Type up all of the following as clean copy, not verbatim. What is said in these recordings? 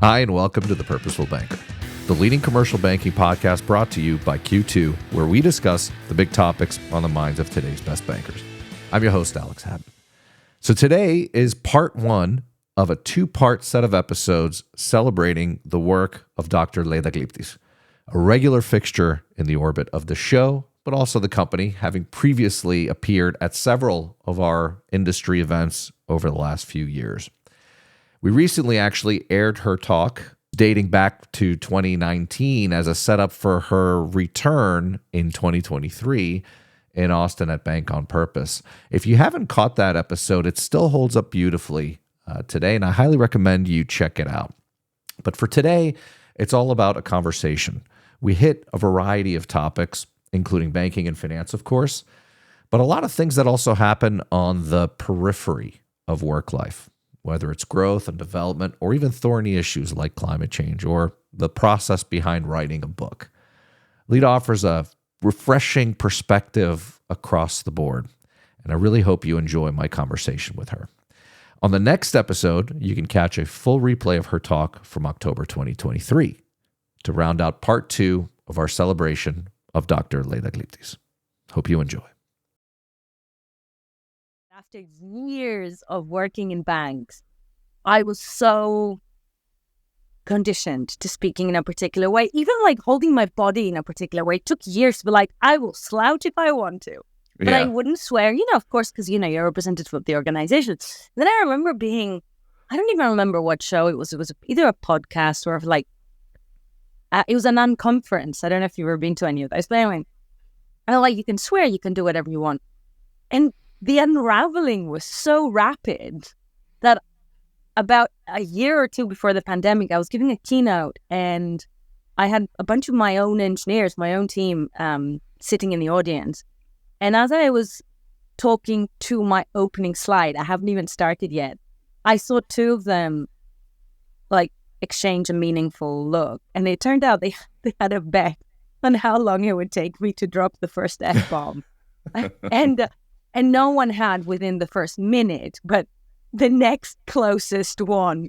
Hi, and welcome to the Purposeful Banker, the leading commercial banking podcast brought to you by Q2, where we discuss the big topics on the minds of today's best bankers. I'm your host, Alex Habet. So today is part one of a two-part set of episodes celebrating the work of Dr. Leda Glyptis, a regular fixture in the orbit of the show, but also the company, having previously appeared at several of our industry events over the last few years. We recently actually aired her talk dating back to 2019 as a setup for her return in 2023 in Austin at Bank on Purpose. If you haven't caught that episode, it still holds up beautifully today, and I highly recommend you check it out. But for today, it's all about a conversation. We hit a variety of topics, including banking and finance, of course, but a lot of things that also happen on the periphery of work life, whether it's growth and development or even thorny issues like climate change or the process behind writing a book. Leda offers a refreshing perspective across the board, and I really hope you enjoy my conversation with her. On the next episode, you can catch a full replay of her talk from October 2023 to round out part two of our celebration of Dr. Leda Glyptis. Hope you enjoy. After years of working in banks, I was so conditioned to speaking in a particular way, even like holding my body in a particular way. It took years to be like, I will slouch if I want to, but I wouldn't swear, of course, because, you're a representative of the organization. Then I remember I don't even remember what show it was. It was either a podcast or it was a non-conference. I don't know if you've ever been to any of those, but anyway, you can swear, you can do whatever you want. And the unraveling was so rapid that about a year or two before the pandemic, I was giving a keynote and I had a bunch of my own engineers, my own team, sitting in the audience. And as I was talking to my opening slide, I haven't even started yet, I saw two of them exchange a meaningful look. And it turned out they had a bet on how long it would take me to drop the first F-bomb. And no one had within the first minute, but the next closest one.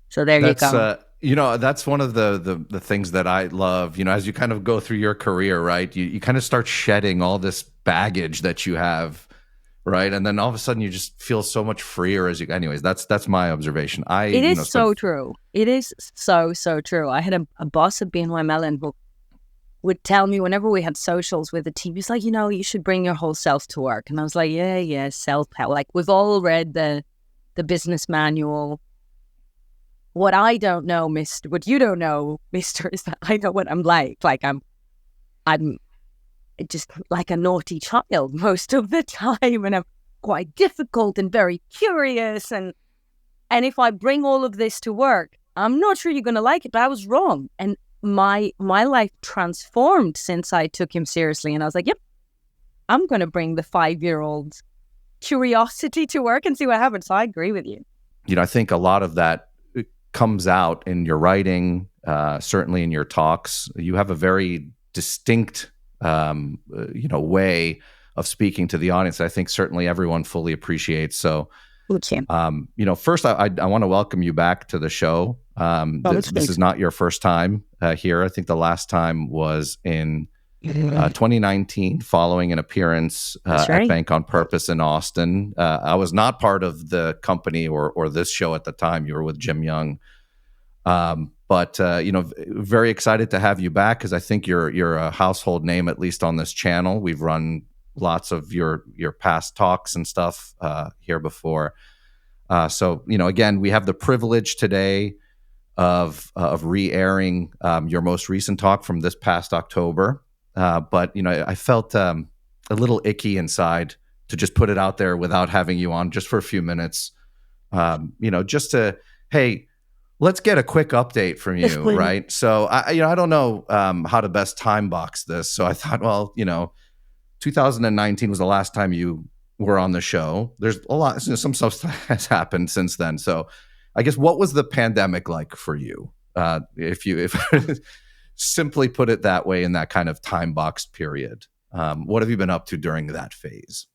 So you go. That's one of the things that I love, as you kind of go through your career, right? You kind of start shedding all this baggage that you have, right? And then all of a sudden you just feel so much freer anyways, that's my observation. It is so true. It is so true. I had a boss at BNY Mellon who would tell me whenever we had socials with the team, he's like, you should bring your whole self to work. And I was like, yeah, self-help. Like, we've all read the business manual. What I don't know, what you don't know, mister, is that I know what I'm like. Like, I'm just like a naughty child most of the time. And I'm quite difficult and very curious. And if I bring all of this to work, I'm not sure you're going to like it, but I was wrong. And my life transformed since I took him seriously. And I was like, yep, I'm going to bring the 5-year-old curiosity to work and see what happens. So I agree with you. I think a lot of that comes out in your writing, certainly in your talks. You have a very distinct, way of speaking to the audience that I think certainly everyone fully appreciates. So, first, I want to welcome you back to the show. This is not your first time here. I think the last time was in 2019, following an appearance at Bank on Purpose in Austin. I was not part of the company or this show at the time. You were with Jim Young. But very excited to have you back because I think you're a household name, at least on this channel. We've run lots of your past talks and stuff here before. So again, we have the privilege today of re-airing your most recent talk from this past October. But I felt a little icky inside to just put it out there without having you on just for a few minutes. Just to, hey, let's get a quick update from you, right? So I don't know how to best time box this. So I thought, 2019 was the last time you were on the show. There's a lot, some stuff has happened since then. So I guess, what was the pandemic like for you? If simply put it that way, in that kind of time boxed period, what have you been up to during that phase?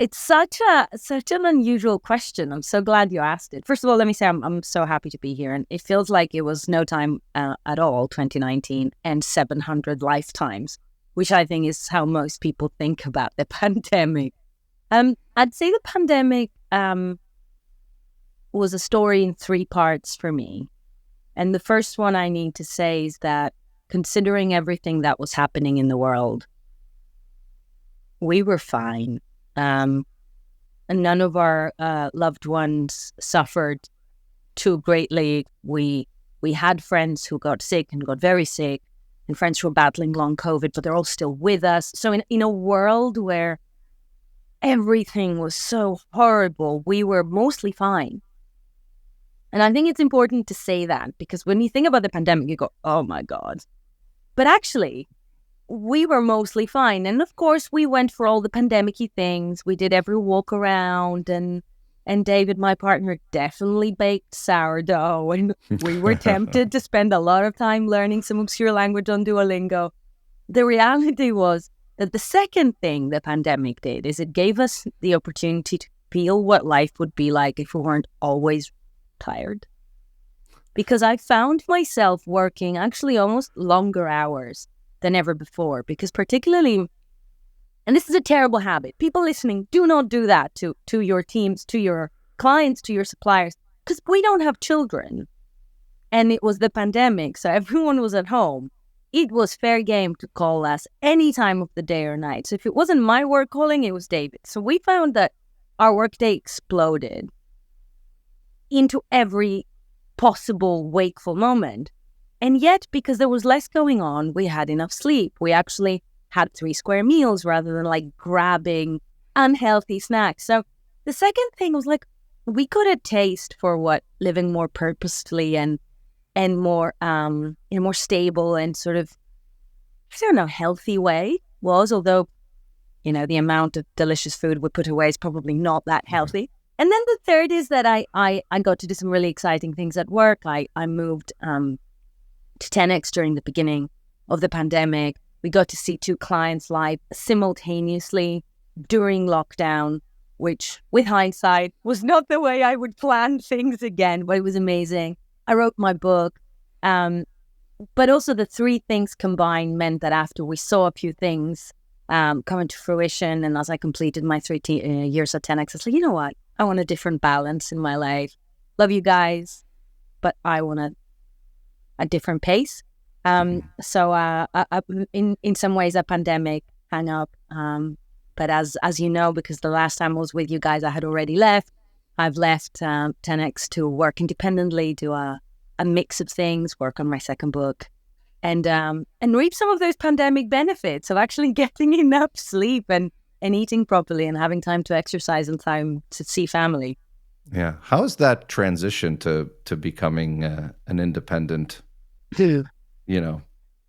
It's such an unusual question. I'm so glad you asked it. First of all, let me say I'm so happy to be here, and it feels like it was no time at all, 2019 and 700 lifetimes, which I think is how most people think about the pandemic. I'd say the pandemic was a story in three parts for me, and the first one I need to say is that considering everything that was happening in the world, we were fine. And none of our loved ones suffered too greatly. We had friends who got sick and got very sick, and friends who were battling long COVID, but they're all still with us. So in a world where everything was so horrible, we were mostly fine. And I think it's important to say that, because when you think about the pandemic, you go, oh my God. But actually, we were mostly fine. And of course, we went for all the pandemic-y things. We did every walk around, and David, my partner, definitely baked sourdough. And we were tempted to spend a lot of time learning some obscure language on Duolingo. The reality was that the second thing the pandemic did is it gave us the opportunity to feel what life would be like if we weren't always tired. Because I found myself working actually almost longer hours than ever before, because particularly, and this is a terrible habit, people listening, do not do that to your teams, to your clients, to your suppliers, because we don't have children. And it was the pandemic, so everyone was at home. It was fair game to call us any time of the day or night. So if it wasn't my work calling, it was David. So we found that our workday exploded into every possible wakeful moment. And yet, because there was less going on, we had enough sleep. We actually had 3 square meals rather than like grabbing unhealthy snacks. So the second thing was like, we got a taste for what living more purposefully and more more stable and sort of, I don't know, healthy way was. Although, the amount of delicious food we put away is probably not that healthy. And then the third is that I got to do some really exciting things at work. I moved to 10x during the beginning of the pandemic. We got to see 2 clients live simultaneously during lockdown, which with hindsight was not the way I would plan things again, but it was amazing. I wrote my book. But also the 3 things combined meant that after we saw a few things come into fruition, and as I completed my 3 years at 10x, I was like, you know what? I want a different balance in my life. Love you guys, but I want a different pace. So in some ways, a pandemic hung up. But as you know, because the last time I was with you guys, I had already left. I've left 10x to work independently, do a mix of things, work on my second book, and reap some of those pandemic benefits of actually getting enough sleep and eating properly and having time to exercise and time to see family. Yeah. How is that transition to becoming an independent,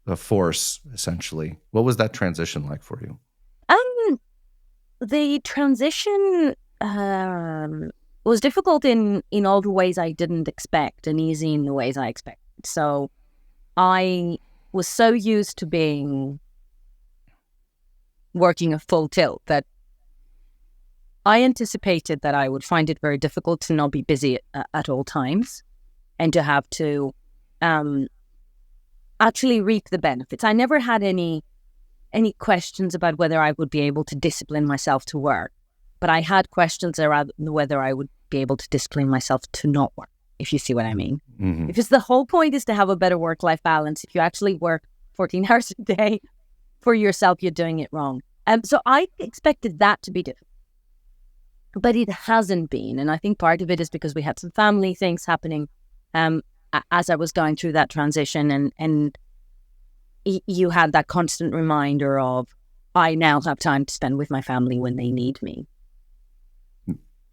a force, essentially? What was that transition like for you? The transition was difficult in all the ways I didn't expect, and easy in the ways I expected. So I was so used to working a full tilt that I anticipated that I would find it very difficult to not be busy at all times and to have to actually reap the benefits. I never had any questions about whether I would be able to discipline myself to work, but I had questions around whether I would be able to discipline myself to not work, if you see what I mean. Mm-hmm. Because the whole point is to have a better work-life balance. If you actually work 14 hours a day for yourself, you're doing it wrong. So I expected that to be difficult, but it hasn't been. And I think part of it is because we had some family things happening as I was going through that transition, and you had that constant reminder of, I now have time to spend with my family when they need me.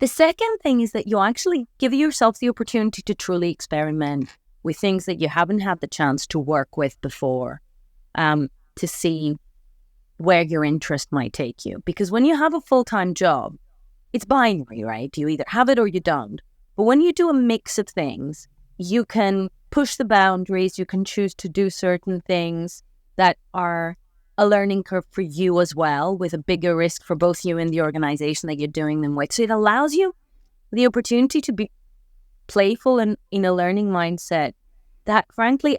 The second thing is that you actually give yourself the opportunity to truly experiment with things that you haven't had the chance to work with before, to see where your interest might take you. Because when you have a full-time job, it's binary, right? You either have it or you don't. But when you do a mix of things, you can push the boundaries, you can choose to do certain things that are a learning curve for you as well, with a bigger risk for both you and the organization that you're doing them with. So it allows you the opportunity to be playful and in a learning mindset that, frankly,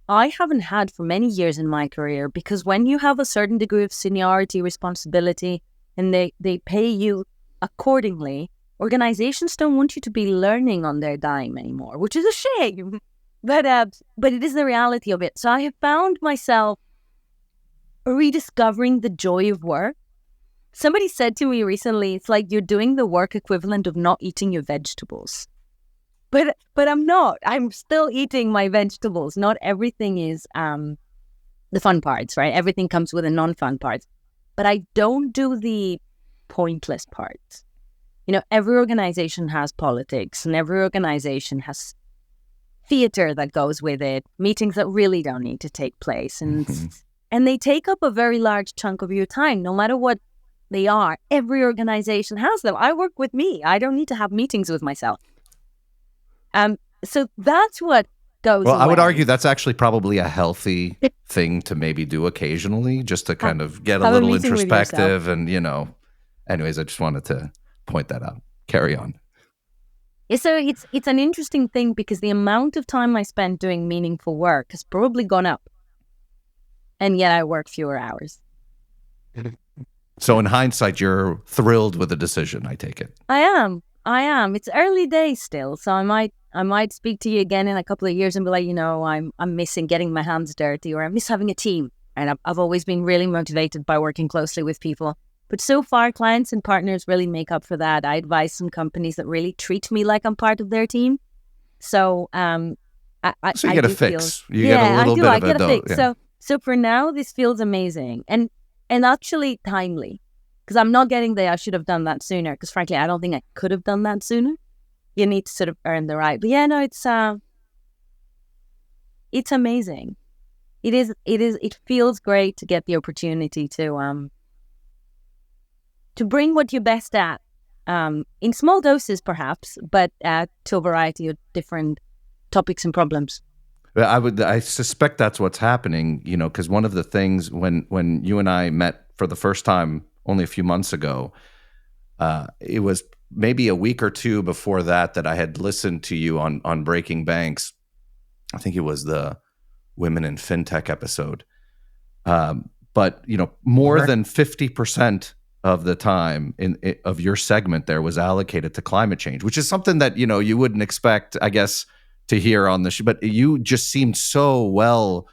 I haven't had for many years in my career, because when you have a certain degree of seniority, responsibility, and they pay you accordingly, organizations don't want you to be learning on their dime anymore, which is a shame. But it is the reality of it. So I have found myself rediscovering the joy of work. Somebody said to me recently, it's like you're doing the work equivalent of not eating your vegetables. But I'm not. I'm still eating my vegetables. Not everything is the fun parts, right? Everything comes with the non-fun parts. But I don't do the pointless parts. You know, every organization has politics, and every organization has theater that goes with it, meetings that really don't need to take place. And they take up a very large chunk of your time, no matter what they are. Every organization has them. I work with me. I don't need to have meetings with myself. So that's what goes Well, away. I would argue that's actually probably a healthy thing to maybe do occasionally, just to kind of get a little introspective. And, you know, anyways, I just wanted to point that out. Carry on. So it's an interesting thing, because the amount of time I spend doing meaningful work has probably gone up. And yet I work fewer hours. So in hindsight, you're thrilled with the decision, I take it. I am. It's early days still, so I might speak to you again in a couple of years and be like, you know, I'm missing getting my hands dirty, or I miss having a team. And I've always been really motivated by working closely with people. But so far, clients and partners really make up for that. I advise some companies that really treat me like I'm part of their team. So So you get a fix. You get a little bit of a dose. Yeah. So for now, this feels amazing and actually timely, because I'm not getting there. I should have done that sooner, because frankly, I don't think I could have done that sooner. You need to sort of earn the right. But yeah, no, it's amazing. It feels great to get the opportunity to bring what you're best at, in small doses perhaps, but to a variety of different topics and problems. I suspect that's what's happening, you know, because one of the things when you and I met for the first time only a few months ago, it was maybe a week or two before that I had listened to you on Breaking Banks. I think it was the Women in Fintech episode. But, you know, more than 50% of the time of your segment there was allocated to climate change, which is something that, you know, you wouldn't expect, I guess, to hear on the show. But you just seemed so well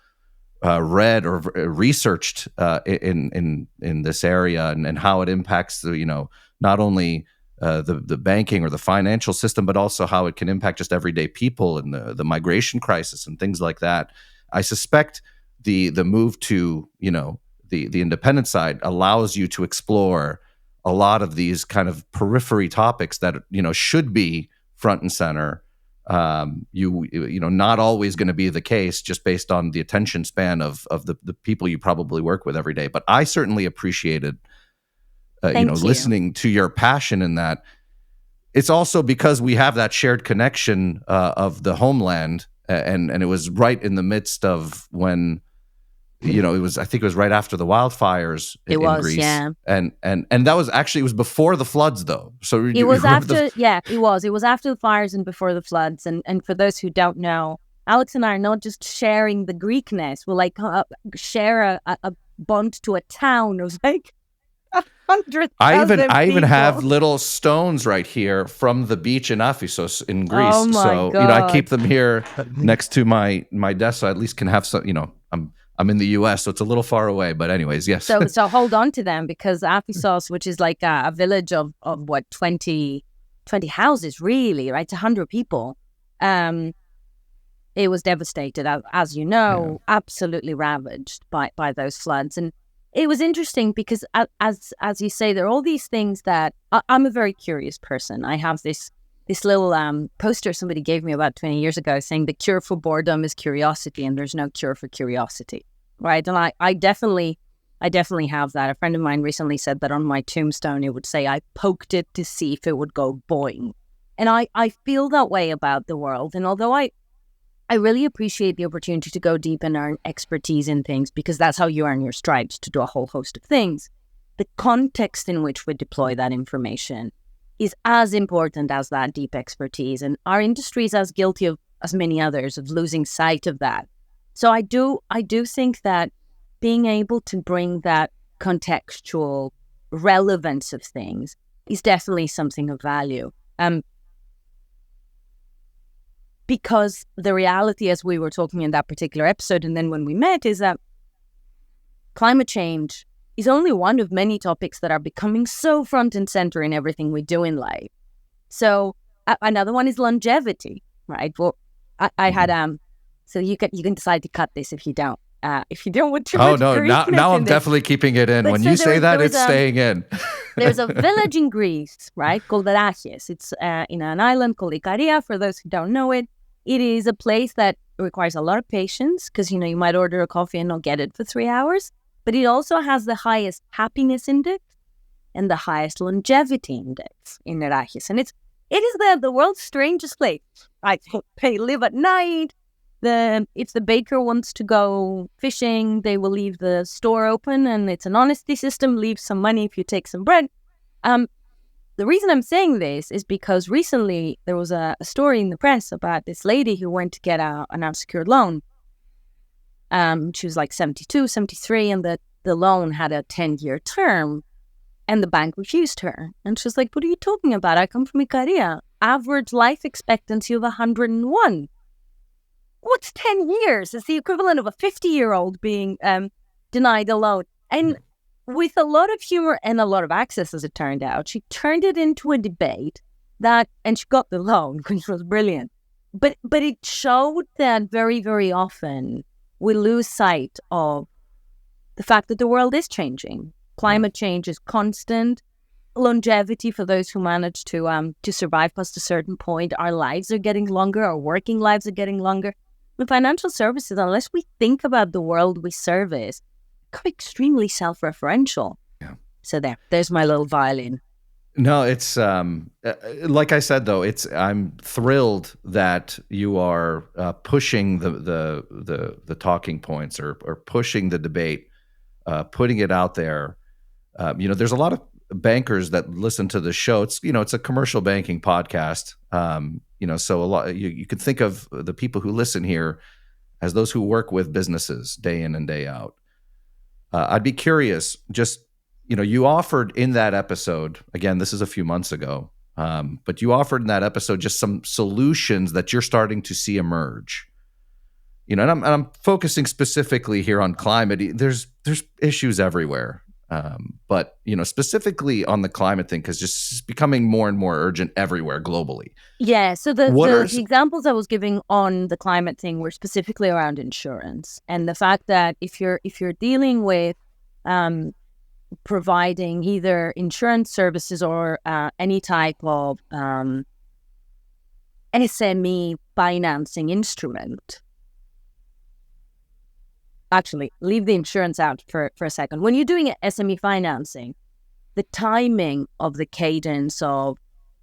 read or researched in this area and how it impacts the, you know, not only the banking or the financial system, but also how it can impact just everyday people and the migration crisis and things like that. I suspect the move to, you know, the independent side allows you to explore a lot of these kind of periphery topics that, you know, should be front and center. You know, not always going to be the case just based on the attention span of the people you probably work with every day. But I certainly appreciated, listening to your passion in that. It's also because we have that shared connection of the homeland, and it was right in the midst of when, you know, I think it was right after the wildfires in Greece. Yeah. And that was actually, it was before the floods though. So it was after, it was after the fires and before the floods. And for those who don't know, Alex and I are not just sharing the Greekness. We'll like share a bond to a town of like 100,000 I even people. have little stones right here from the beach in Aphissos in Greece. Oh my so, God. you know, I keep them here next to my desk, so I at least can have some, you know, I'm in the US, so it's a little far away, but anyways, yes. So hold on to them, because Aphissos, which is like a village of what, 20 houses, really, right? It's 100 people. It was devastated, as you know, absolutely ravaged by those floods. And it was interesting because, as you say, there are all these things that I'm a very curious person. I have this little poster somebody gave me about 20 years ago saying the cure for boredom is curiosity, and there's no cure for curiosity, right? And I definitely have that. A friend of mine recently said that on my tombstone, it would say, I poked it to see if it would go boing. And I feel that way about the world. And although I I really appreciate the opportunity to go deep and earn expertise in things, because that's how you earn your stripes to do a whole host of things. The context in which we deploy that information is as important as that deep expertise. And our industry is as guilty of as many others of losing sight of that. So I do think that being able to bring that contextual relevance of things is definitely something of value. Because the reality, as we were talking in that particular episode, and then when we met, is that climate change is only one of many topics that are becoming so front and center in everything we do in life. So another one is longevity, right? Well, I had so you can decide to cut this if you don't want to. Oh no, now I'm definitely keeping it in. But when you say that, it's staying in. There's a village in Greece, right, called Arachis. It's in an island called Ikaria. For those who don't know it, it is a place that requires a lot of patience, because you might order a coffee and not get it for 3 hours. But it also has the highest happiness index and the highest longevity index in Arachis, and it is the world's strangest place. I think they live at night. If the baker wants to go fishing, they will leave the store open, and it's an honesty system. Leave some money if you take some bread. The reason I'm saying this is because recently there was a story in the press about this lady who went to get an unsecured loan. She was like 72, 73, and the loan had a 10-year term, and the bank refused her. And she was like, "What are you talking about? I come from Ikaria. Average life expectancy of 101. What's 10 years? It's the equivalent of a 50-year-old being denied a loan." And with a lot of humor and a lot of access, as it turned out, she turned it into a debate and she got the loan, which was brilliant. But it showed that very, very often we lose sight of the fact that the world is changing. Climate change is constant. Longevity, for those who manage to survive past a certain point, our lives are getting longer, our working lives are getting longer. With financial services, unless we think about the world we service, become extremely self-referential. Yeah. So there's my little violin. No, it's like I said though. I'm thrilled that you are pushing the talking points or pushing the debate, putting it out there. There's a lot of bankers that listen to the show. It's a commercial banking podcast. So a lot you could think of the people who listen here as those who work with businesses day in and day out. I'd be curious, you offered in that episode, again, this is a few months ago, but you offered in that episode just some solutions that you're starting to see emerge. And I'm focusing specifically here on climate. There's issues everywhere. But specifically on the climate thing, because it's becoming more and more urgent everywhere globally. Yeah. So the examples I was giving on the climate thing were specifically around insurance, and the fact that if you're dealing with providing either insurance services or any type of SME financing instrument. Actually, leave the insurance out for a second. When you're doing SME financing, the timing of the cadence of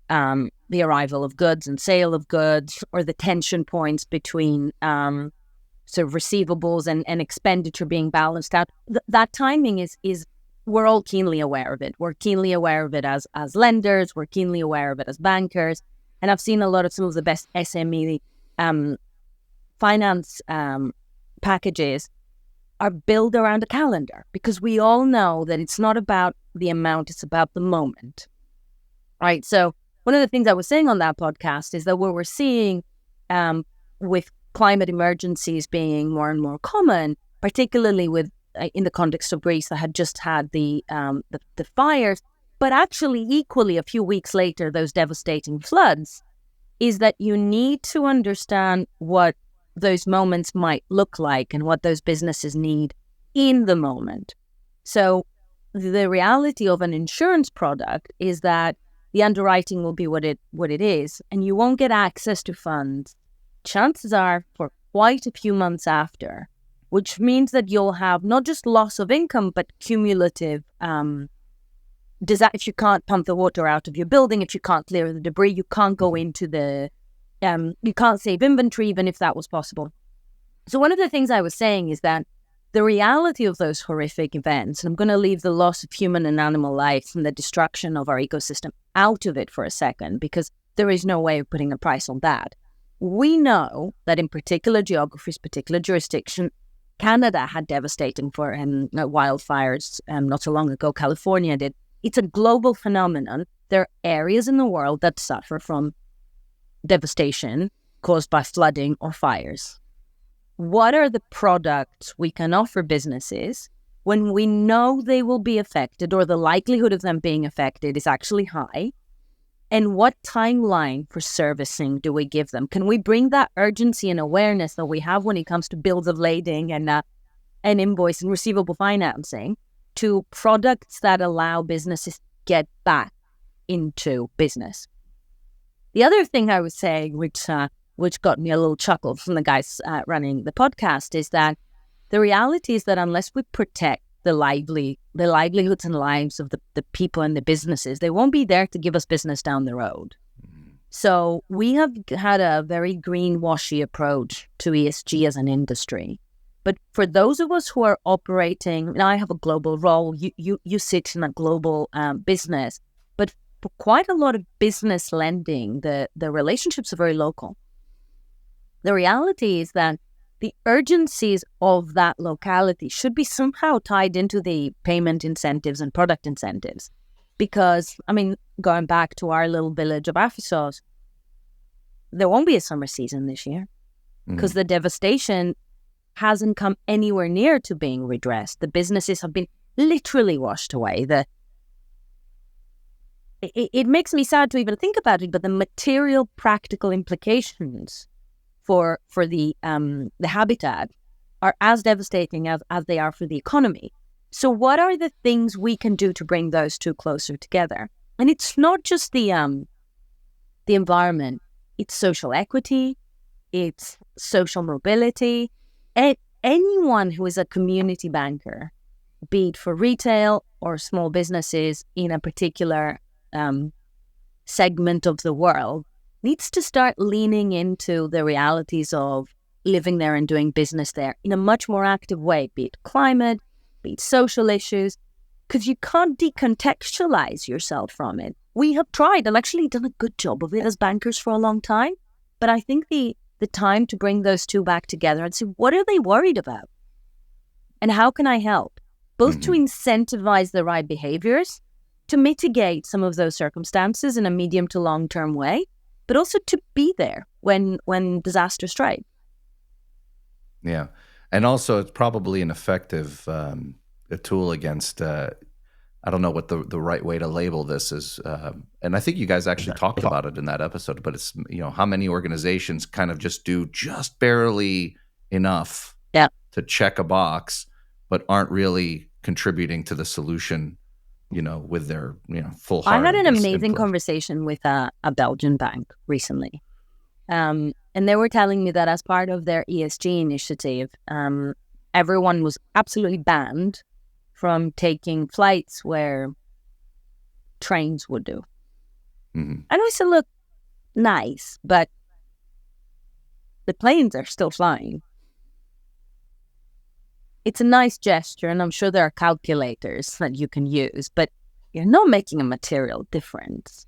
the arrival of goods and sale of goods, or the tension points between sort of receivables and expenditure being balanced out, that timing is we're all keenly aware of it. We're keenly aware of it as lenders. We're keenly aware of it as bankers. And I've seen a lot of some of the best SME finance packages are built around a calendar, because we all know that it's not about the amount, it's about the moment, right? So one of the things I was saying on that podcast is that what we're seeing with climate emergencies being more and more common, particularly with in the context of Greece that had just had the fires, but actually equally a few weeks later, those devastating floods, is that you need to understand what those moments might look like and what those businesses need in the moment. So the reality of an insurance product is that the underwriting will be what it is, and you won't get access to funds, chances are, for quite a few months after, which means that you'll have not just loss of income, but cumulative if you can't pump the water out of your building, if you can't clear the debris, you can't go into the You can't save inventory even if that was possible. So one of the things I was saying is that the reality of those horrific events, and I'm going to leave the loss of human and animal lives and the destruction of our ecosystem out of it for a second, because there is no way of putting a price on that. We know that in particular geographies, particular jurisdiction, Canada had devastating for wildfires not so long ago. California did. It's a global phenomenon. There are areas in the world that suffer from devastation caused by flooding or fires. What are the products we can offer businesses when we know they will be affected or the likelihood of them being affected is actually high? And what timeline for servicing do we give them? Can we bring that urgency and awareness that we have when it comes to bills of lading and invoice and receivable financing to products that allow businesses to get back into business? The other thing I was saying, which got me a little chuckle from the guys running the podcast, is that the reality is that unless we protect the livelihoods and lives of the people and the businesses, they won't be there to give us business down the road. So we have had a very greenwashy approach to ESG as an industry. But for those of us who are operating, and I have a global role, you sit in a global business, but for quite a lot of business lending, the relationships are very local. The reality is that the urgencies of that locality should be somehow tied into the payment incentives and product incentives. Because, I mean, going back to our little village of Aphesos, there won't be a summer season this year because the devastation hasn't come anywhere near to being redressed. The businesses have been literally washed away. It makes me sad to even think about it, but the material, practical implications for the habitat are as devastating as they are for the economy. So what are the things we can do to bring those two closer together? And it's not just the environment, it's social equity, it's social mobility. And anyone who is a community banker, be it for retail or small businesses in a particular segment of the world, needs to start leaning into the realities of living there and doing business there in a much more active way, be it climate, be it social issues, because you can't decontextualize yourself from it. We have tried and actually done a good job of it as bankers for a long time, but I think the time to bring those two back together and see what are they worried about and how can I help, both to incentivize the right behaviors, to mitigate some of those circumstances in a medium to long-term way, but also to be there when disaster strikes. Yeah. And also it's probably an effective a tool against, I don't know what the right way to label this is. And I think you guys actually talked about it in that episode, but it's, how many organizations kind of just do just barely enough to check a box, but aren't really contributing to the solution, with their, full heart. I had an amazing conversation with a Belgian bank recently. And they were telling me that as part of their ESG initiative, everyone was absolutely banned from taking flights where trains would do. And I said, look, nice, but the planes are still flying. It's a nice gesture, and I'm sure there are calculators that you can use, but you're not making a material difference.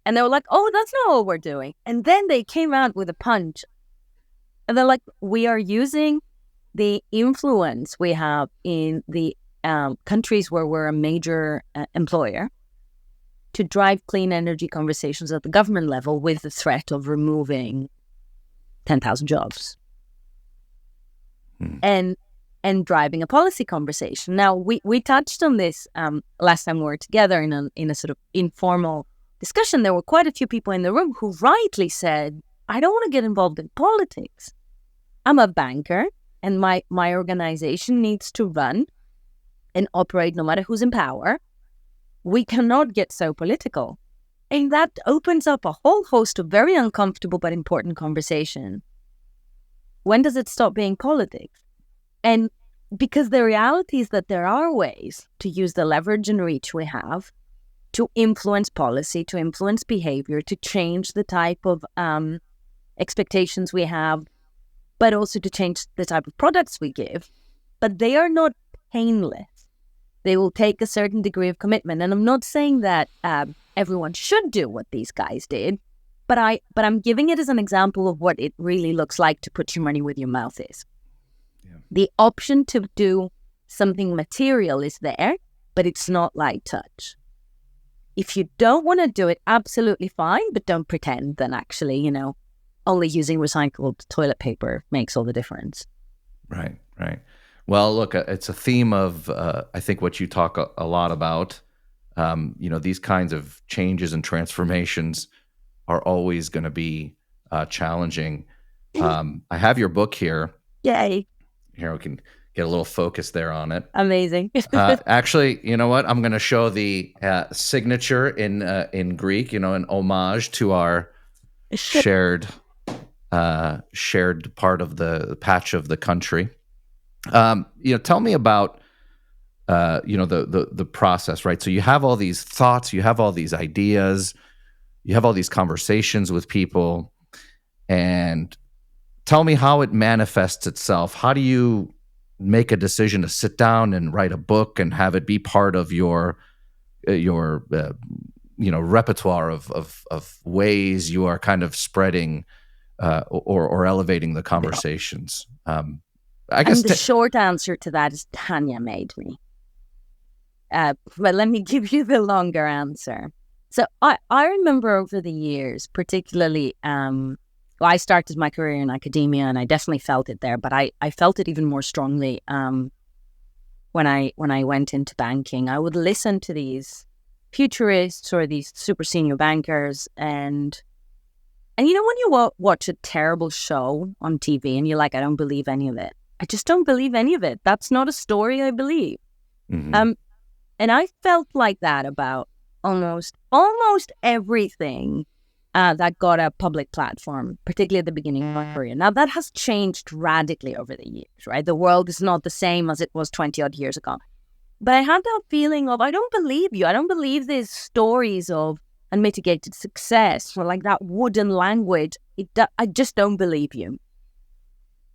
And they were like, oh, that's not what we're doing. And then they came out with a punch. And they're like, we are using the influence we have in the countries where we're a major employer to drive clean energy conversations at the government level with the threat of removing 10,000 jobs. And driving a policy conversation. Now, we touched on this last time we were together in a sort of informal discussion. There were quite a few people in the room who rightly said, I don't want to get involved in politics. I'm a banker, and my organization needs to run and operate no matter who's in power. We cannot get so political. And that opens up a whole host of very uncomfortable but important conversation. When does it stop being politics? And because the reality is that there are ways to use the leverage and reach we have to influence policy, to influence behavior, to change the type of expectations we have, but also to change the type of products we give. But they are not painless. They will take a certain degree of commitment. And I'm not saying that everyone should do what these guys did, but I'm giving it as an example of what it really looks like to put your money where your mouth is. Yeah. The option to do something material is there, but it's not light touch. If you don't want to do it, absolutely fine, but don't pretend that actually, only using recycled toilet paper makes all the difference. Right. Well, look, it's a theme of, I think, what you talk a lot about. These kinds of changes and transformations are always going to be challenging. I have your book here. Yay. Here, we can get a little focus there on it. Amazing. Actually, you know what? I'm going to show the signature in Greek, an homage to our shared part of the patch of the country. Tell me about the process, right? So you have all these thoughts, you have all these ideas, you have all these conversations with people, and tell me how it manifests itself. How do you make a decision to sit down and write a book and have it be part of your repertoire of ways you are kind of spreading or elevating the conversations? I guess the short answer to that is Tanya made me. But let me give you the longer answer. So I remember over the years, particularly, I started my career in academia, and I definitely felt it there. But I felt it even more strongly when I went into banking. I would listen to these futurists or these super senior bankers, and when you watch a terrible show on TV and you're like, I don't believe any of it. I just don't believe any of it. That's not a story I believe. Mm-hmm. And I felt like that about almost everything that got a public platform, particularly at the beginning of my career. Now, that has changed radically over the years, right? The world is not the same as it was 20-odd years ago. But I had that feeling of, I don't believe you. I don't believe these stories of unmitigated success or like that wooden language. I just don't believe you.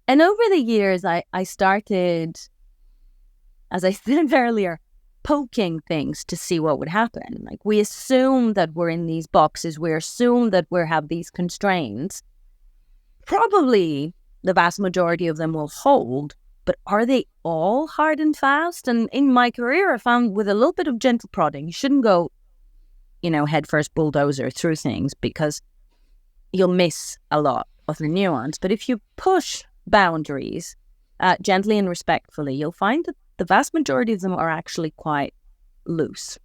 And over the years, I started, as I said earlier, poking things to see what would happen. Like, we assume that we're in these boxes. We assume that we have these constraints. Probably the vast majority of them will hold, but are they all hard and fast? And in my career, I found with a little bit of gentle prodding, you shouldn't go, head first bulldozer through things, because you'll miss a lot of the nuance. But if you push boundaries gently and respectfully, you'll find that the vast majority of them are actually quite loose.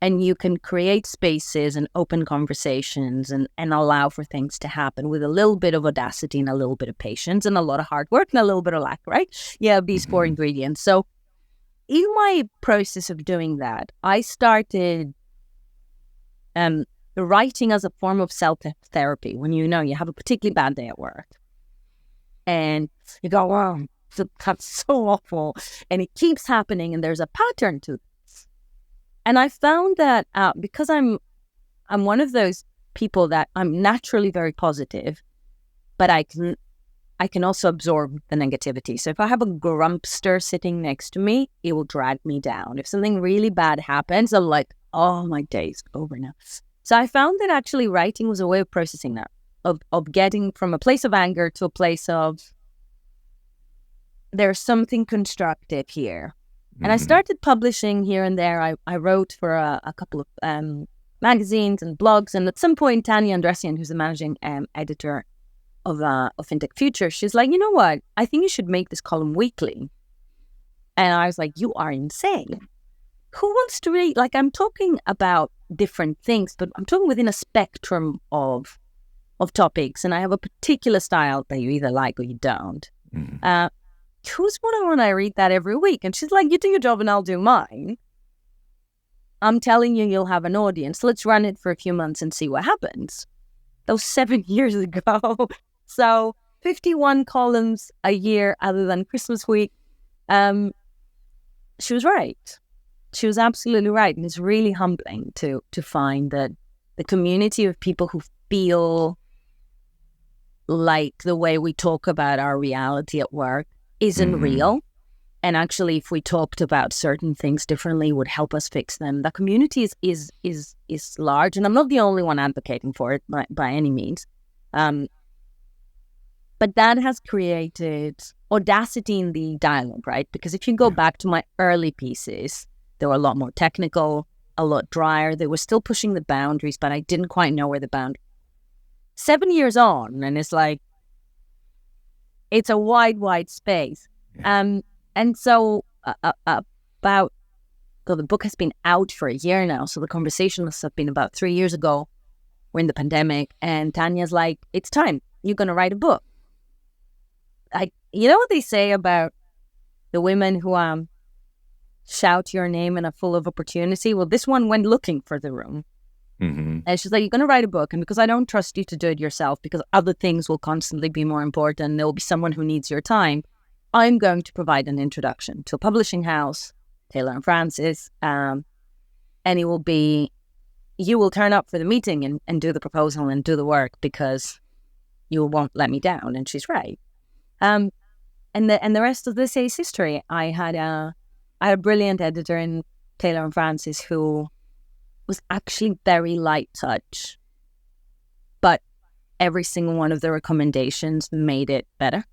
And you can create spaces and open conversations and allow for things to happen with a little bit of audacity and a little bit of patience and a lot of hard work and a little bit of luck, right? Yeah, these four ingredients. So in my process of doing that, I started writing as a form of self-therapy. When you have a particularly bad day at work and you go, wow, that's so awful, and it keeps happening, and there's a pattern to this. And I found that because I'm one of those people that I'm naturally very positive, but I can also absorb the negativity. So if I have a grumpster sitting next to me, it will drag me down. If something really bad happens, I'm like, oh, my day's over now. So I found that actually writing was a way of processing that, of getting from a place of anger to a place of, there's something constructive here. And I started publishing here and there. I wrote for a couple of magazines and blogs. And at some point, Tanya Andresian, who's the managing editor of Fintech Future, she's like, you know what? I think you should make this column weekly. And I was like, you are insane. Who wants to read? Like, I'm talking about different things, but I'm talking within a spectrum of topics. And I have a particular style that you either like or you don't. Who's when I read that every week? And she's like, you do your job and I'll do mine. I'm telling you, you'll have an audience. Let's run it for a few months and see what happens. That was 7 years ago. So 51 columns a year other than Christmas week. She was right. She was absolutely right. And it's really humbling to find that the community of people who feel like the way we talk about our reality at work isn't real. And actually, if we talked about certain things differently, it would help us fix them. The community is large, and I'm not the only one advocating for it by any means. But that has created audacity in the dialogue, right? Because if you go back to my early pieces, they were a lot more technical, a lot drier. They were still pushing the boundaries, but I didn't quite know where the boundary. 7 years on, and it's like, it's a wide space. And so the book has been out for a year now. So the conversations have been about 3 years ago. We're in the pandemic, and Tanya's like, it's time. You're going to write a book. You know what they say about the women who shout your name and are full of opportunity? Well, this one went looking for the room. And she's like, you're going to write a book. And because I don't trust you to do it yourself, because other things will constantly be more important, there will be someone who needs your time, I'm going to provide an introduction to a publishing house, Taylor and Francis, and it will be, you will turn up for the meeting and do the proposal and do the work because you won't let me down. And she's right. And the rest of this is history. I had a brilliant editor in Taylor and Francis who was actually very light touch, but every single one of the recommendations made it better.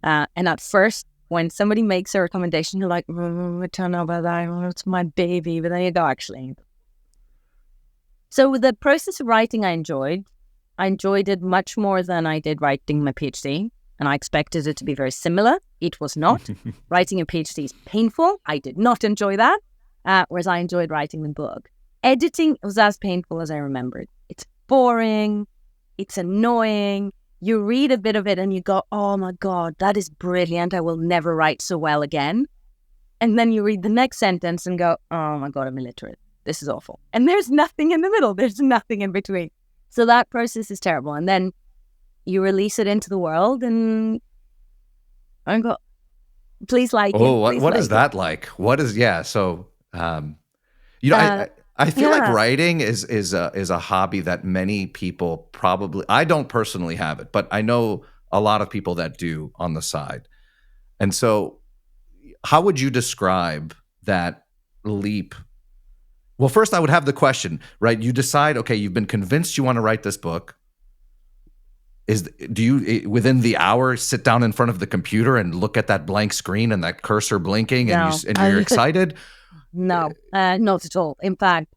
And at first, when somebody makes a recommendation, you're like, I don't know about that. It's my baby. But there you go, actually. So the process of writing, I enjoyed. I enjoyed it much more than I did writing my PhD. And I expected it to be very similar. It was not. Writing a PhD is painful. I did not enjoy that, whereas I enjoyed writing the book. Editing was as painful as I remembered. It's boring. It's annoying. You read a bit of it and you go, oh my God, that is brilliant. I will never write so well again. And then you read the next sentence and go, oh my God, I'm illiterate. This is awful. And there's nothing in the middle. There's nothing in between. So that process is terrible. And then you release it into the world and I go, please like it. What is that like? What is, so, I feel like writing is a hobby that many people probably, I don't personally have it, but I know a lot of people that do on the side. And so how would you describe that leap? Well, first I would have the question, right? You decide, okay, you've been convinced you want to write this book. Do you, within the hour, sit down in front of the computer and look at that blank screen and that cursor blinking and you're excited? No, not at all. In fact,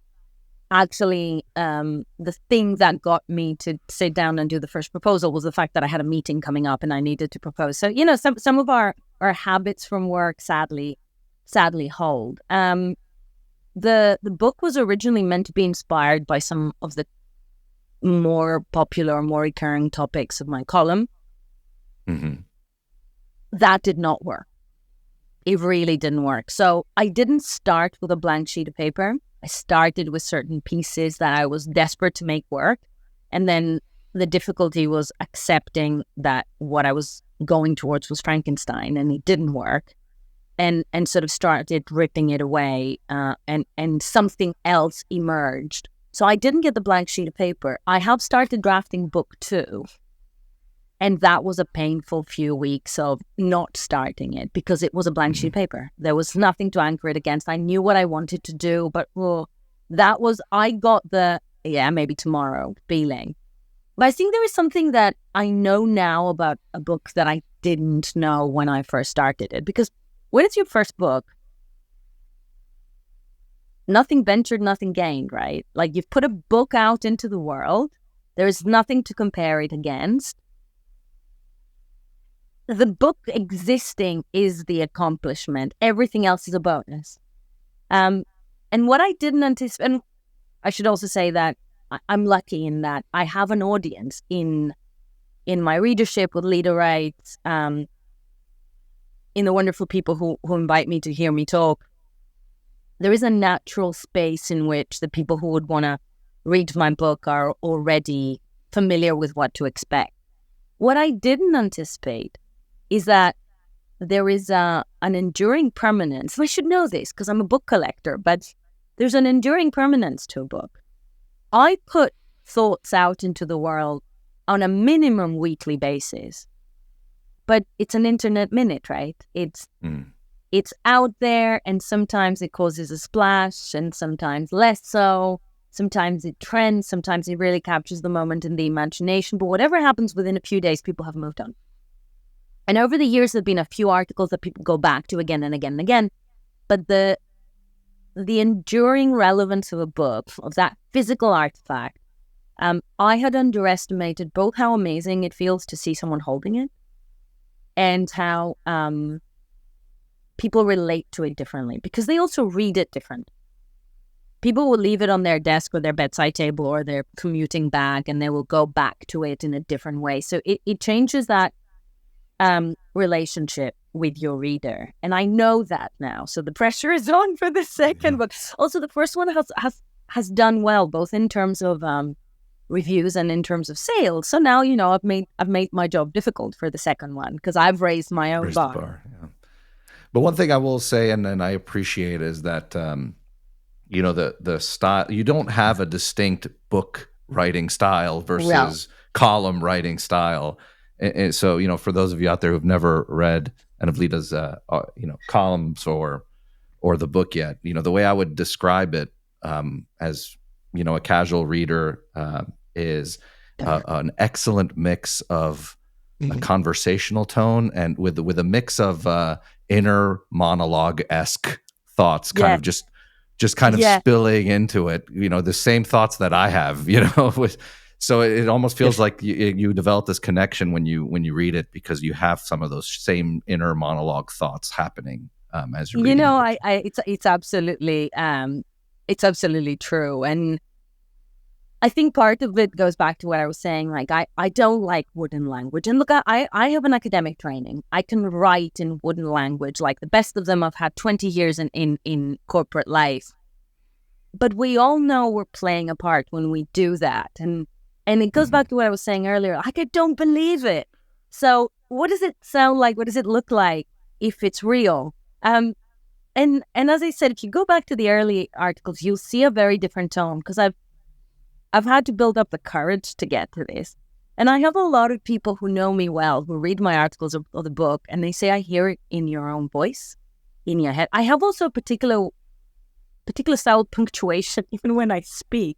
actually, the thing that got me to sit down and do the first proposal was the fact that I had a meeting coming up and I needed to propose. So, some of our habits from work sadly hold. The book was originally meant to be inspired by some of the more popular, more recurring topics of my column. That did not work. It really didn't work. So I didn't start with a blank sheet of paper. I started with certain pieces that I was desperate to make work. And then the difficulty was accepting that what I was going towards was Frankenstein and it didn't work. And sort of started ripping it away and something else emerged. So I didn't get the blank sheet of paper. I have started drafting book 2. And that was a painful few weeks of not starting it because it was a blank sheet of paper. There was nothing to anchor it against. I knew what I wanted to do, but I got the, maybe tomorrow feeling. But I think there is something that I know now about a book that I didn't know when I first started it. Because when it's your first book, nothing ventured, nothing gained, right? Like you've put a book out into the world. There is nothing to compare it against. The book existing is the accomplishment. Everything else is a bonus. And what I didn't anticipate, and I should also say that I'm lucky in that I have an audience in my readership with Leda Writes, in the wonderful people who invite me to hear me talk. There is a natural space in which the people who would want to read my book are already familiar with what to expect. What I didn't anticipate is that there is an enduring permanence. I should know this because I'm a book collector, but there's an enduring permanence to a book. I put thoughts out into the world on a minimum weekly basis. But it's an internet minute, right? It's out there, and sometimes it causes a splash, and sometimes less so. Sometimes it trends, sometimes it really captures the moment in the imagination. But whatever happens, within a few days, people have moved on. And over the years, there have been a few articles that people go back to again and again and again. But the enduring relevance of a book, of that physical artifact, I had underestimated both how amazing it feels to see someone holding it and how people relate to it differently, because they also read it different. People will leave it on their desk or their bedside table or their commuting bag, and they will go back to it in a different way. So it changes that relationship with your reader. And I know that now. So the pressure is on for the second book. Also, the first one has done well, both in terms of reviews and in terms of sales. So now, I've made my job difficult for the second one because I've raised my own bar. Yeah. But one thing I will say, and I appreciate, is that the style, you don't have a distinct book writing style versus column writing style. And so, for those of you out there who've never read any of Leda's columns or the book yet, the way I would describe it as a casual reader is an excellent mix of a conversational tone and with a mix of inner monologue-esque thoughts, kind of just kind of spilling into it. The same thoughts that I have. So it almost feels like you develop this connection when you read it, because you have some of those same inner monologue thoughts happening as you're reading. It's absolutely true. And I think part of it goes back to what I was saying. Like, I don't like wooden language. And look, I have an academic training. I can write in wooden language. Like, the best of them, I've had 20 years in corporate life. But we all know we're playing a part when we do that. And it goes back to what I was saying earlier. Like, I don't believe it. So what does it sound like? What does it look like if it's real? And as I said, if you go back to the early articles, you'll see a very different tone, because I've had to build up the courage to get to this. And I have a lot of people who know me well, who read my articles of the book, and they say, I hear it in your own voice, in your head. I have also a particular style of punctuation, even when I speak.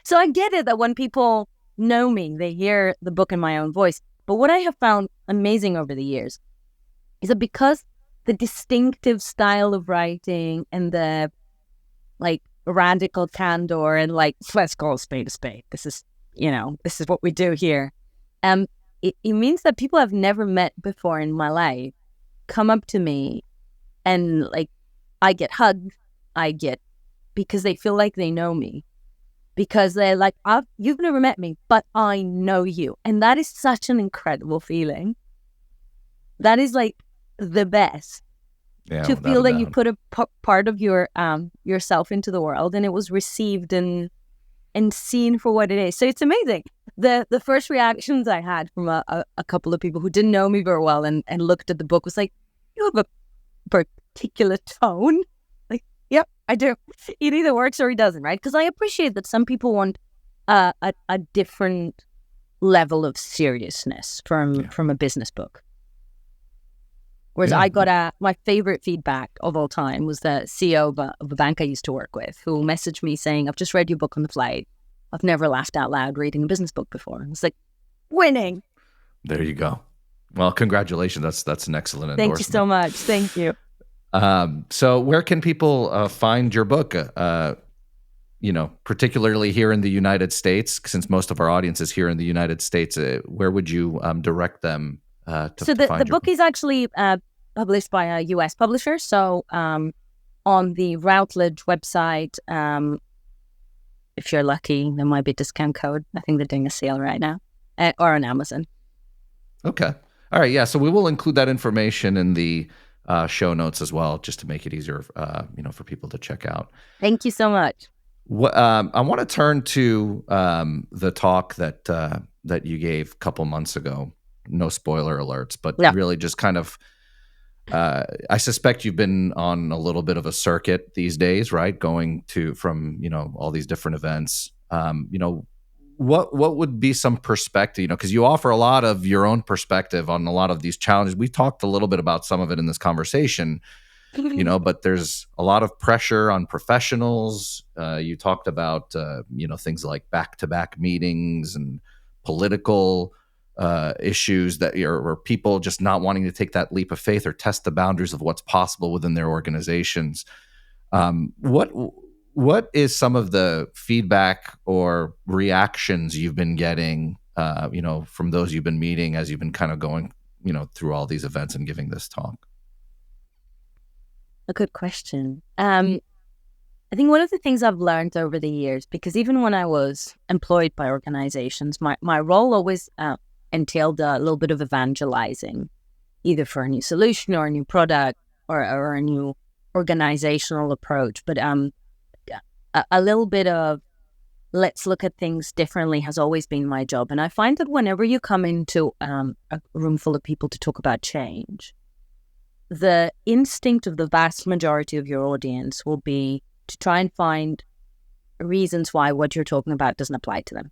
So I get it that when people know me, they hear the book in my own voice. But what I have found amazing over the years is that because the distinctive style of writing and the radical candor and let's call a spade a spade. This is what we do here. It means that people I've never met before in my life come up to me, and I get hugged. Because they feel like they know me, because they're like, you've never met me, but I know you. And that is such an incredible feeling. That is the best. Yeah, to feel that you put a part of your yourself into the world, and it was received and seen for what it is. So it's amazing. The first reactions I had from a couple of people who didn't know me very well and looked at the book was like, you have a particular tone. Yep, I do. It either works or it doesn't, right? Because I appreciate that some people want a different level of seriousness from a business book. Whereas I got my favorite feedback of all time was the CEO of a bank I used to work with, who messaged me saying, I've just read your book on the flight. I've never laughed out loud reading a business book before. And it's like, winning. There you go. Well, congratulations. That's an excellent endorsement. Thank you so much. Thank you. So where can people find your book? Particularly here in the United States, since most of our audience is here in the United States, where would you direct them So the book is actually published by a U.S. publisher. So on the Routledge website, if you're lucky, there might be a discount code. I think they're doing a sale right now, or on Amazon. Okay. All right. Yeah. So we will include that information in the show notes as well, just to make it easier, for people to check out. Thank you so much. I want to turn to the talk that you gave a couple months ago. No spoiler alerts, but really just kind of, I suspect you've been on a little bit of a circuit these days, right? Going from all these different events. what would be some perspective, because you offer a lot of your own perspective on a lot of these challenges. We talked a little bit about some of it in this conversation, but there's a lot of pressure on professionals. You talked about, things like back-to-back meetings and political issues or people just not wanting to take that leap of faith or test the boundaries of what's possible within their organizations. What is some of the feedback or reactions you've been getting, from those you've been meeting as you've been kind of going, through all these events and giving this talk? A good question. I think one of the things I've learned over the years, because even when I was employed by organizations, my role always entailed a little bit of evangelizing, either for a new solution or a new product or a new organizational approach. But a little bit of let's look at things differently has always been my job. And I find that whenever you come into a room full of people to talk about change, the instinct of the vast majority of your audience will be to try and find reasons why what you're talking about doesn't apply to them.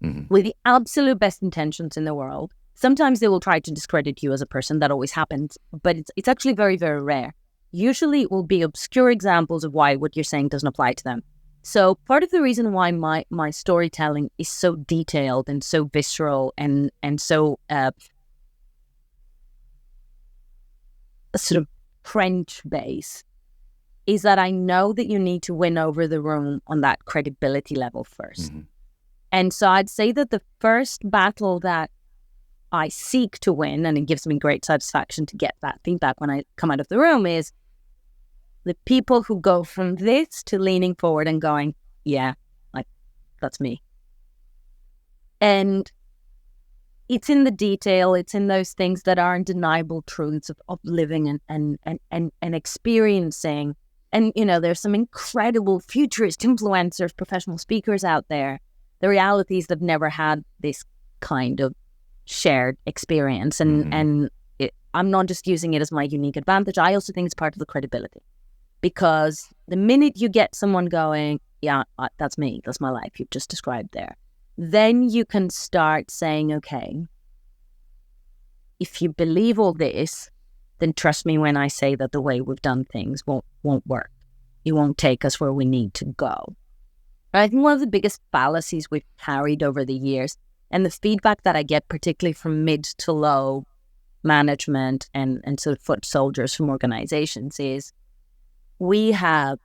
Mm-hmm. With the absolute best intentions in the world. Sometimes they will try to discredit you as a person. That always happens, but it's actually very, very rare. Usually it will be obscure examples of why what you're saying doesn't apply to them. So part of the reason why my storytelling is so detailed and so visceral and so sort of French base is that I know that you need to win over the room on that credibility level first. Mm-hmm. And so I'd say that the first battle that I seek to win, and it gives me great satisfaction to get that feedback when I come out of the room, is the people who go from this to leaning forward and going, yeah, like, that's me. And it's in the detail, it's in those things that are undeniable truths of living and experiencing. And, there's some incredible futurist influencers, professional speakers out there. The reality is they've never had this kind of shared experience. And I'm not just using it as my unique advantage. I also think it's part of the credibility. Because the minute you get someone going, yeah, that's me, that's my life, you've just described there, then you can start saying, okay, if you believe all this, then trust me when I say that the way we've done things won't work. It won't take us where we need to go. I think one of the biggest fallacies we've carried over the years, and the feedback that I get particularly from mid to low management and sort of foot soldiers from organizations, is we have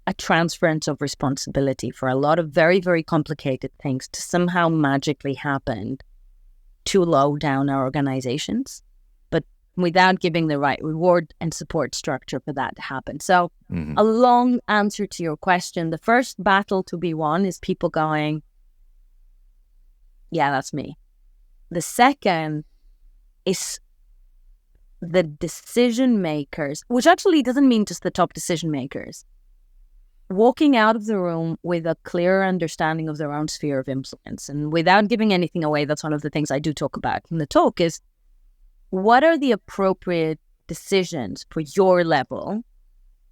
a transference of responsibility for a lot of very, very complicated things to somehow magically happen too low down our organizations, but without giving the right reward and support structure for that to happen. So a long answer to your question, the first battle to be won is people going, yeah, that's me. The second is the decision makers, which actually doesn't mean just the top decision makers, walking out of the room with a clearer understanding of their own sphere of influence. And without giving anything away, that's one of the things I do talk about in the talk, is what are the appropriate decisions for your level?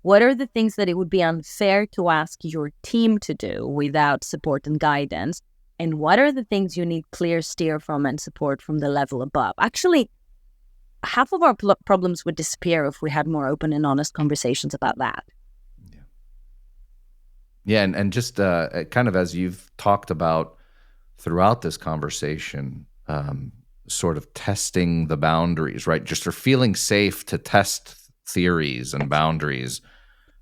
What are the things that it would be unfair to ask your team to do without support and guidance? And what are the things you need clear steer from and support from the level above? Actually, half of our problems would disappear if we had more open and honest conversations about that. Yeah, and just kind of as you've talked about throughout this conversation, sort of testing the boundaries, right? Just for feeling safe to test theories and boundaries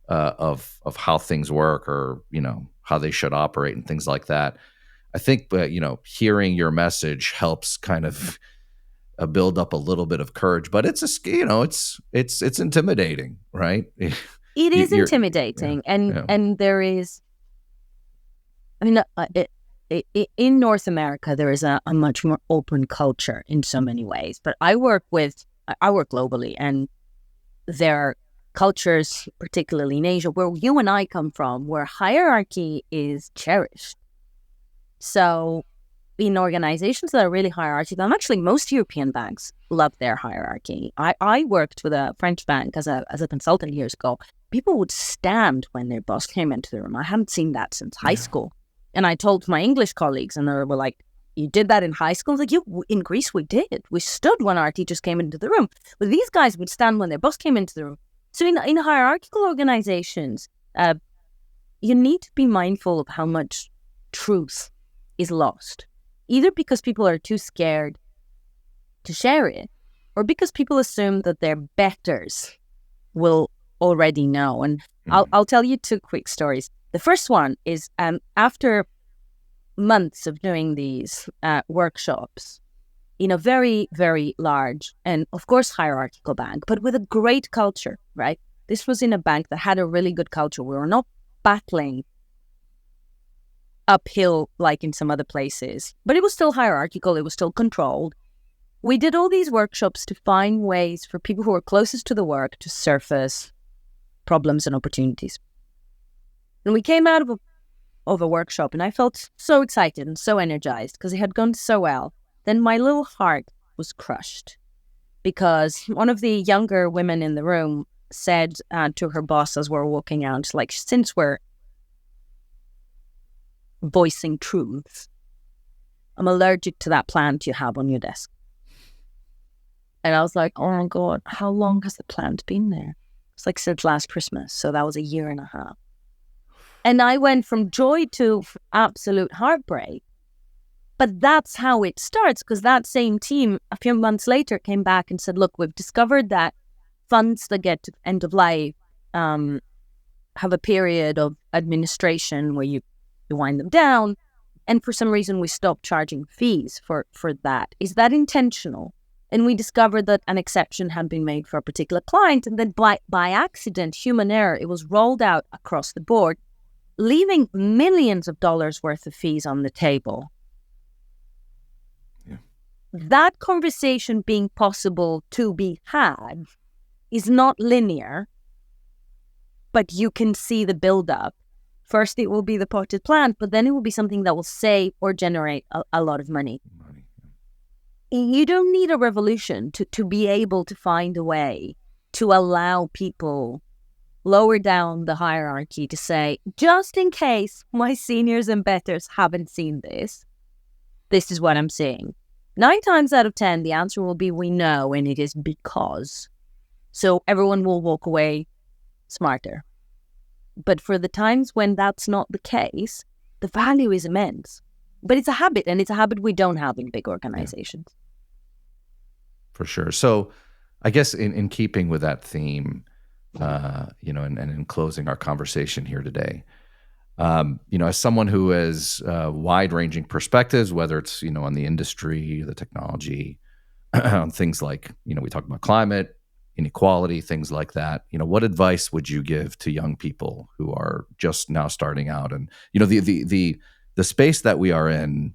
of how things work, or how they should operate and things like that. I think, hearing your message helps kind of build up a little bit of courage, but it's it's intimidating, right? It is intimidating, and there is, in North America, there is a much more open culture in so many ways. But I work globally, and there are cultures, particularly in Asia, where you and I come from, where hierarchy is cherished. So in organizations that are really hierarchical, and actually most European banks love their hierarchy. I worked with a French bank as a consultant years ago. People would stand when their boss came into the room. I haven't seen that since high school. And I told my English colleagues, and they were like, you did that in high school? I was like, in Greece we did. We stood when our teachers came into the room. But these guys would stand when their boss came into the room. So in hierarchical organizations, you need to be mindful of how much truth is lost, either because people are too scared to share it, or because people assume that their betters will already know. And I'll tell you 2 quick stories. The first one is after months of doing these workshops in a very, very large and, of course, hierarchical bank, but with a great culture, right? This was in a bank that had a really good culture. We were not battling uphill like in some other places, but it was still hierarchical. It was still controlled. We did all these workshops to find ways for people who were closest to the work to surface problems and opportunities. And we came out of a workshop, and I felt so excited and so energized because it had gone so well. Then my little heart was crushed because one of the younger women in the room said to her boss as we're walking out, like, since we're voicing truths, I'm allergic to that plant you have on your desk. And I was like, oh my God, how long has the plant been there? It's like since last Christmas. So that was 1.5 years. And I went from joy to absolute heartbreak. But that's how it starts, because that same team a few months later came back and said, look, we've discovered that funds that get to end of life have a period of administration where you wind them down. And for some reason, we stopped charging fees for that. Is that intentional? And we discovered that an exception had been made for a particular client. And then by accident, human error, it was rolled out across the board, leaving millions of dollars worth of fees on the table. Yeah. That conversation being possible to be had is not linear, but you can see the buildup. First, it will be the potted plant, but then it will be something that will save or generate a lot of money. You don't need a revolution to be able to find a way to allow people lower down the hierarchy to say, just in case my seniors and betters haven't seen this, this is what I'm seeing. 9 times out of 10, the answer will be we know, and it is because. So everyone will walk away smarter. But for the times when that's not the case, the value is immense. But it's a habit, and it's a habit we don't have in big organizations. Yeah. For sure. So I guess in keeping with that theme, and in closing our conversation here today, as someone who has wide-ranging perspectives, whether it's, on the industry, the technology, on things like, we talk about climate, inequality, things like that, what advice would you give to young people who are just now starting out? And, the space that we are in,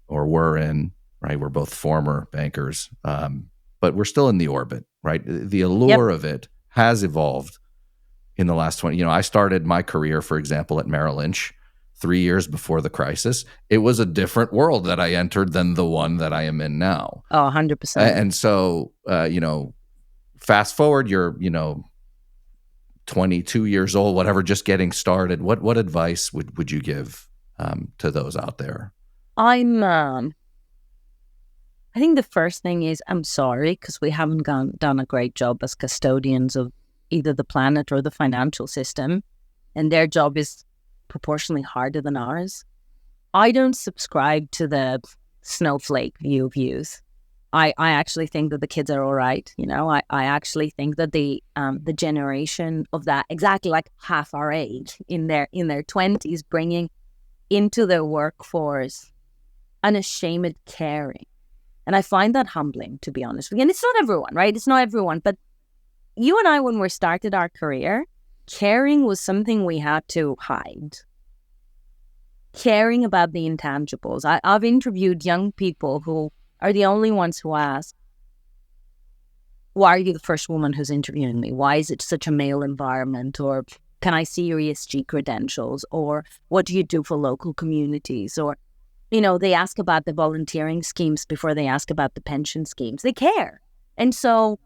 or we're in, right? We're both former bankers, but we're still in the orbit, right? The allure of it has evolved in the last 20. I started my career, for example, at Merrill Lynch 3 years before the crisis. It was a different world that I entered than the one that I am in now. Oh, 100%. And so, fast forward, you're, 22 years old, whatever, just getting started. What advice would you give to those out there? I think the first thing is I'm sorry because we haven't done a great job as custodians of either the planet or the financial system, and their job is proportionally harder than ours. I don't subscribe to the snowflake view of youth. I actually think that the kids are all right. I actually think that the generation of that, exactly like half our age, in their 20s, bringing into their workforce unashamed caring. And I find that humbling, to be honest with you. And it's not everyone, right? It's not everyone. But you and I, when we started our career, caring was something we had to hide. Caring about the intangibles. I've interviewed young people who are the only ones who ask, why are you the first woman who's interviewing me? Why is it such a male environment? Or can I see your ESG credentials? Or what do you do for local communities? Or they ask about the volunteering schemes before they ask about the pension schemes. They care. And so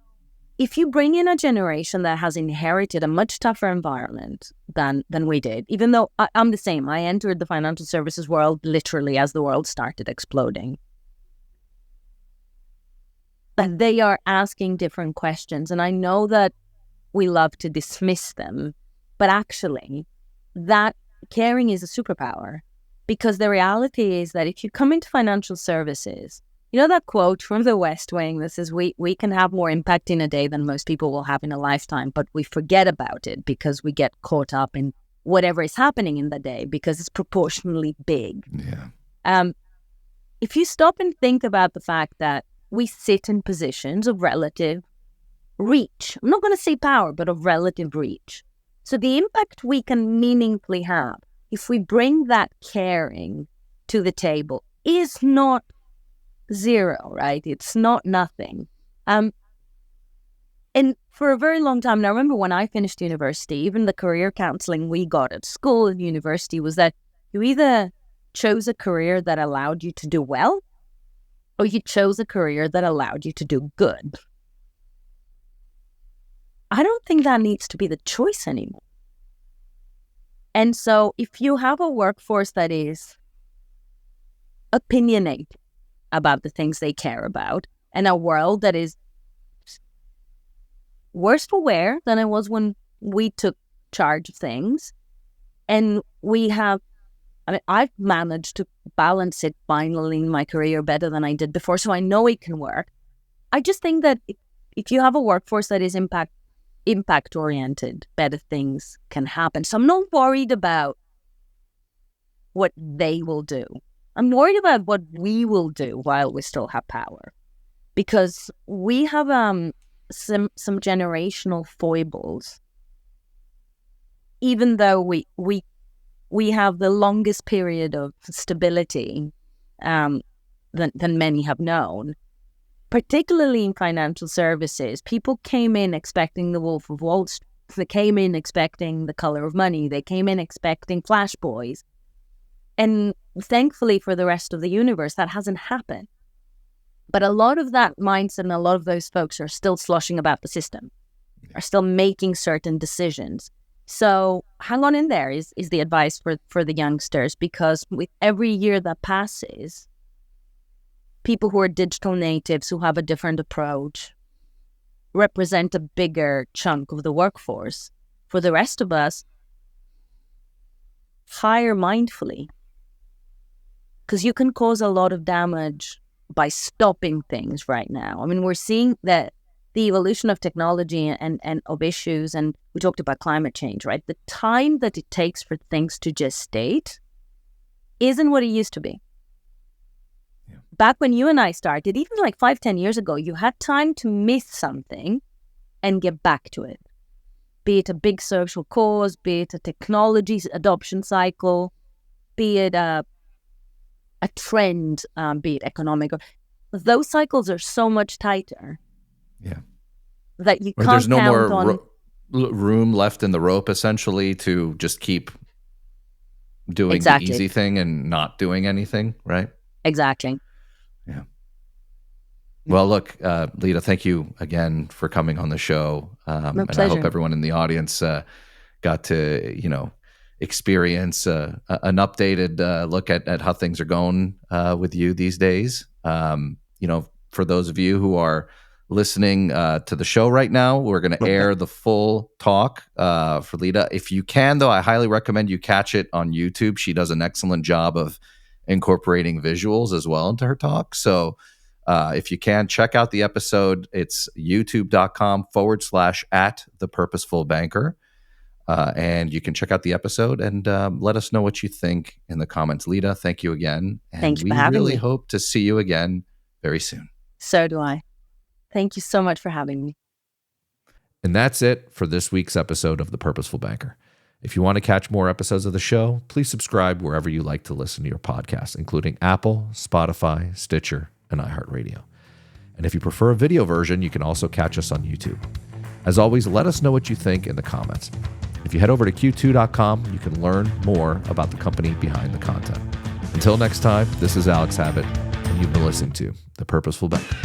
if you bring in a generation that has inherited a much tougher environment than we did, even though I'm the same, I entered the financial services world literally as the world started exploding. But they are asking different questions. And I know that we love to dismiss them, but actually that caring is a superpower, because the reality is that if you come into financial services, you know that quote from The West Wing that says we can have more impact in a day than most people will have in a lifetime, but we forget about it because we get caught up in whatever is happening in the day because it's proportionally big. Yeah. If you stop and think about the fact that we sit in positions of relative reach, I'm not going to say power, but of relative reach. So the impact we can meaningfully have if we bring that caring to the table is not zero, right? It's not nothing. And for a very long time, and I remember when I finished university, even the career counseling we got at school and university was that you either chose a career that allowed you to do well, or you chose a career that allowed you to do good. I don't think that needs to be the choice anymore. And so if you have a workforce that is opinionated about the things they care about, and a world that is worse for wear than it was when we took charge of things, and I've managed to balance it finally in my career better than I did before, so I know it can work. I just think that if you have a workforce that is impact-oriented, better things can happen. So I'm not worried about what they will do. I'm worried about what we will do while we still have power. Because we have some generational foibles. Even though we have the longest period of stability than many have known, particularly in financial services, people came in expecting the Wolf of Wall Street. They came in expecting The Color of Money. They came in expecting Flash Boys. And thankfully for the rest of the universe, that hasn't happened. But a lot of that mindset and a lot of those folks are still sloshing about the system, are still making certain decisions. So hang on in there is the advice for the youngsters, because with every year that passes, people who are digital natives, who have a different approach, represent a bigger chunk of the workforce. For the rest of us, hire mindfully, because you can cause a lot of damage by stopping things right now. I mean, we're seeing that the evolution of technology and of issues, and we talked about climate change, right? The time that it takes for things to gestate isn't what it used to be. Yeah. Back when you and I started, even like 5-10 years ago, you had time to miss something and get back to it. Be it a big social cause, be it a technology adoption cycle, be it a trend, be it economic. Those cycles are so much tighter. Yeah. That you or can't there's no count more on room left in the rope, essentially, to just keep doing Exactly. the easy thing and not doing anything, right? Exactly. Yeah. Well, look, Leda, thank you again for coming on the show. My and pleasure. I hope everyone in the audience got to, experience an updated look at how things are going with you these days. For those of you who are listening to the show right now, we're going to air the full talk for Leda. If you can, though, I highly recommend you catch it on YouTube. She does an excellent job of incorporating visuals as well into her talk. So if you can, check out the episode. It's youtube.com/@thepurposefulbanker. And you can check out the episode and let us know what you think in the comments. Leda, thank you again. And Thank you we for having really me. hope to see you again very soon. So do I. Thank you so much for having me. And that's it for this week's episode of The Purposeful Banker. If you want to catch more episodes of the show, please subscribe wherever you like to listen to your podcasts, including Apple, Spotify, Stitcher, and iHeartRadio. And if you prefer a video version, you can also catch us on YouTube. As always, let us know what you think in the comments. If you head over to q2.com, you can learn more about the company behind the content. Until next time, this is Alex Habet, and you've been listening to The Purposeful Banker.